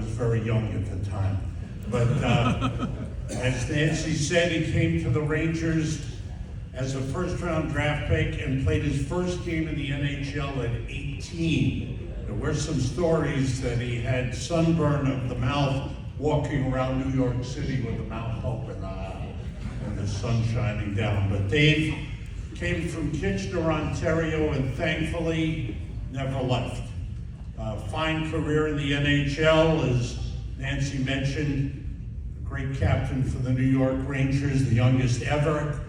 was very young at the time. But as Nancy said, he came to the Rangers as a first-round draft pick and played his first game in the NHL at 18. There were some stories that he had sunburn of the mouth walking around New York City with the mouth open and the sun shining down. But Dave came from Kitchener, Ontario, and thankfully never left. Fine career in the NHL, as Nancy mentioned, a great captain for the New York Rangers, the youngest ever.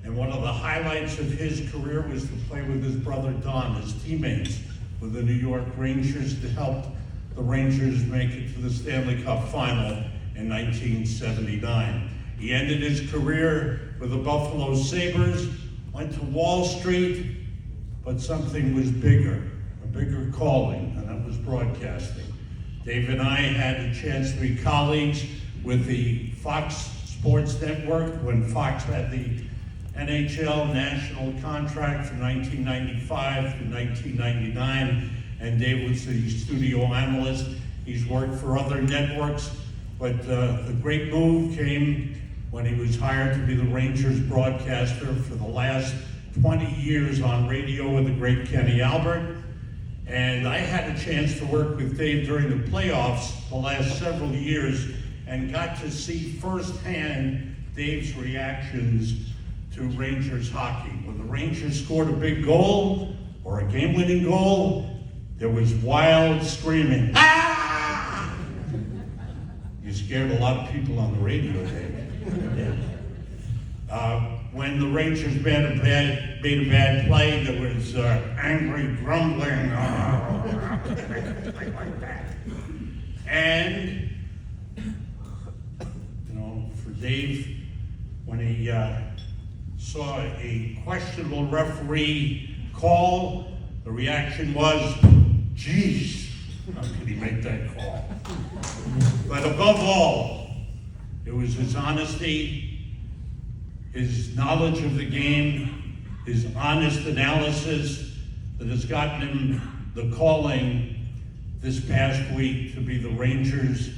And one of the highlights of his career was to play with his brother Don, his teammates with the New York Rangers, to help the Rangers make it to the Stanley Cup Final in 1979. He ended his career with the Buffalo Sabres, went to Wall Street, but something was bigger, a bigger calling, and that was broadcasting. Dave and I had a chance to be colleagues with the Fox Sports Network when Fox had the NHL national contract from 1995 to 1999, and Dave was the studio analyst. He's worked for other networks, but the great move came when he was hired to be the Rangers broadcaster for the last 20 years on radio with the great Kenny Albert. And I had a chance to work with Dave during the playoffs the last several years and got to see firsthand Dave's reactions to Rangers hockey. When the Rangers scored a big goal or a game-winning goal, there was wild screaming. Ah! You scared a lot of people on the radio, Dave. When the Rangers made a bad play, there was angry grumbling, like that. And, for Dave, when he saw a questionable referee call, the reaction was, geez, how could he make that call? But above all, it was his honesty, his knowledge of the game, his honest analysis that has gotten him the calling this past week to be the Rangers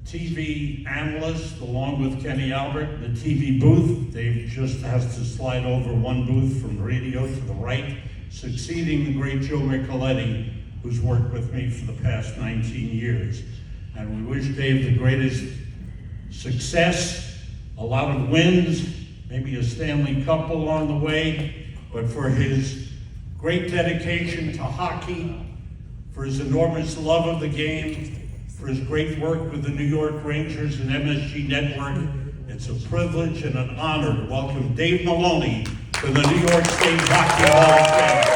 TV analyst, along with Kenny Albert in the TV booth. Dave just has to slide over one booth from radio to the right, succeeding the great Joe Micheletti, who's worked with me for the past 19 years. And we wish Dave the greatest success, a lot of wins, maybe a Stanley Cup along the way, but for his great dedication to hockey, for his enormous love of the game, for his great work with the New York Rangers and MSG Network. It's a privilege and an honor to welcome Dave Maloney to the New York State Hockey Hall of Fame.